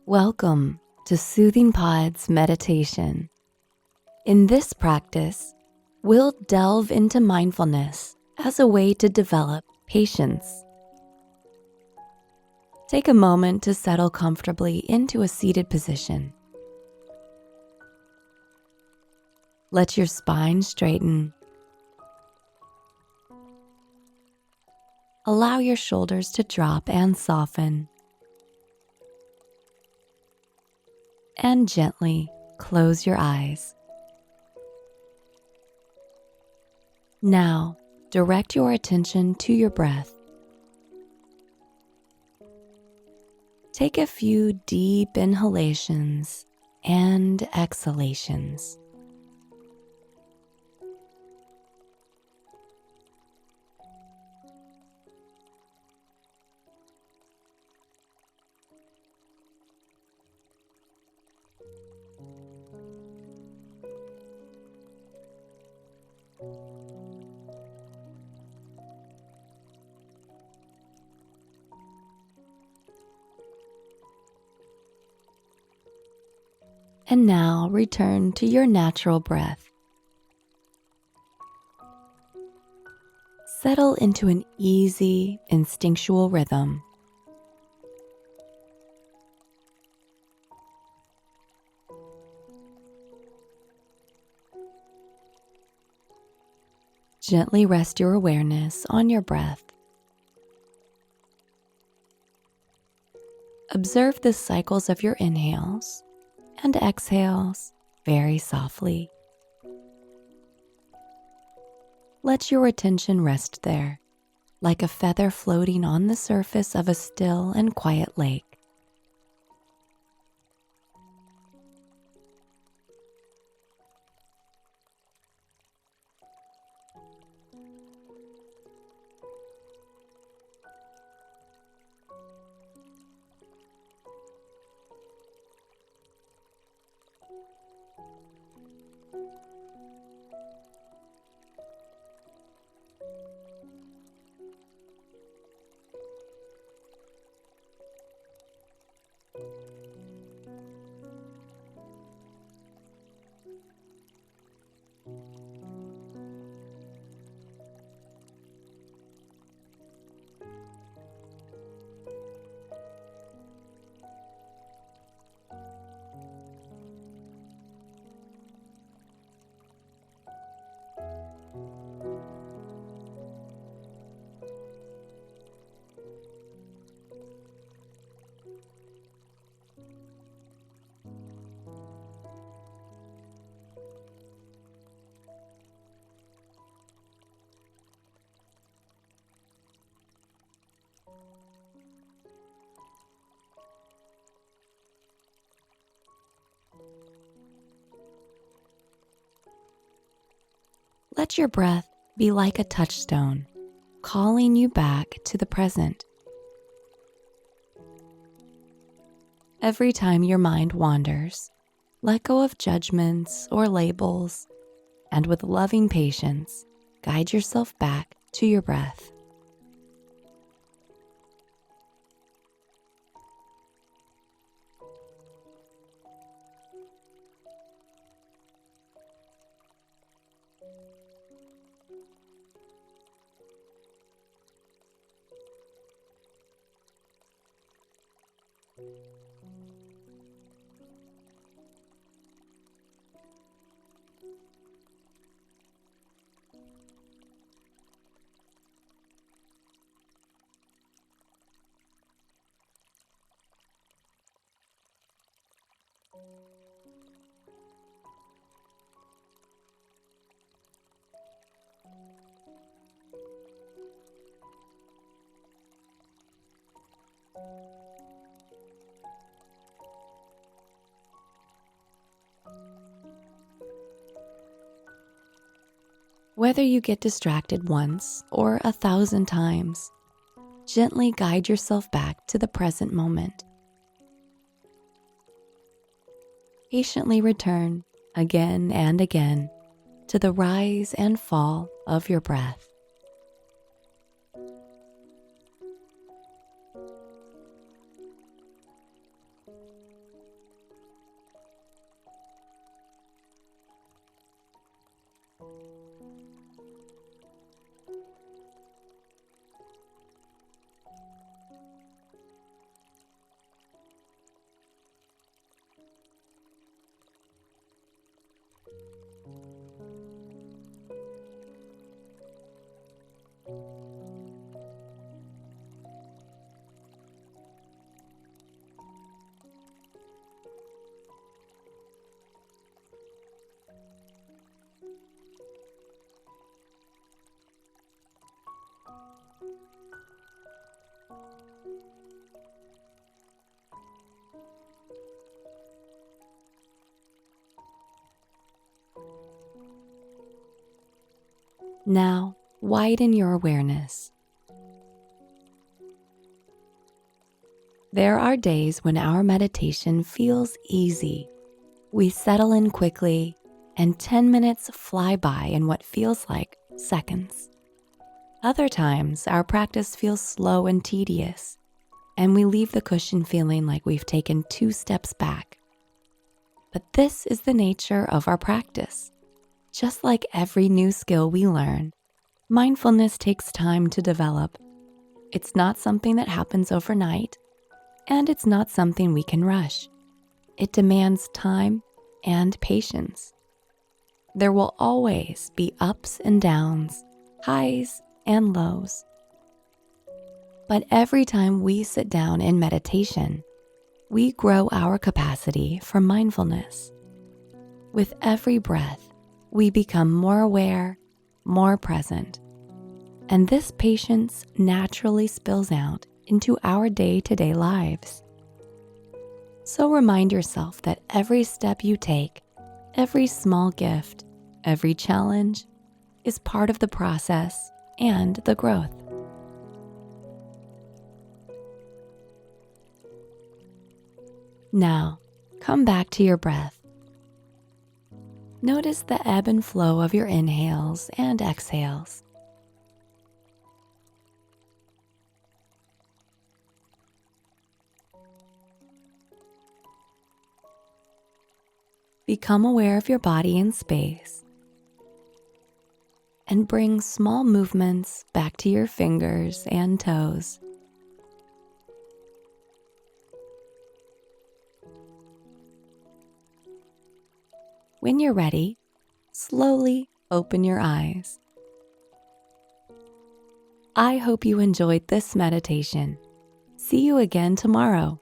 Welcome to Soothing Pod's meditation. In this practice, we'll delve into mindfulness as a way to develop patience. Take a moment to settle comfortably into a seated position. Let your spine straighten. Allow your shoulders to drop and soften. And gently close your eyes. Now, direct your attention to your breath. Take a few deep inhalations and exhalations. And now return to your natural breath. Settle into an easy, instinctual rhythm. Gently rest your awareness on your breath. Observe the cycles of your inhales and exhales very softly. Let your attention rest there, like a feather floating on the surface of a still and quiet lake. Let your breath be like a touchstone, calling you back to the present. Every time your mind wanders, let go of judgments or labels, and with loving patience, guide yourself back to your breath. Whether you get distracted once or 1,000 times, gently guide yourself back to the present moment. Patiently return again and again to the rise and fall of your breath. Now, widen your awareness. There are days when our meditation feels easy. We settle in quickly, and 10 minutes fly by in what feels like seconds. Other times, our practice feels slow and tedious, and we leave the cushion feeling like we've taken 2 steps back. But this is the nature of our practice. Just like every new skill we learn, mindfulness takes time to develop. It's not something that happens overnight, and it's not something we can rush. It demands time and patience. There will always be ups and downs, highs and lows. But every time we sit down in meditation, we grow our capacity for mindfulness. With every breath, we become more aware, more present, and this patience naturally spills out into our day-to-day lives. So remind yourself that every step you take, every small gift, every challenge is part of the process and the growth. Now, come back to your breath. Notice the ebb and flow of your inhales and exhales. Become aware of your body in space and bring small movements back to your fingers and toes. When you're ready, slowly open your eyes. I hope you enjoyed this meditation. See you again tomorrow.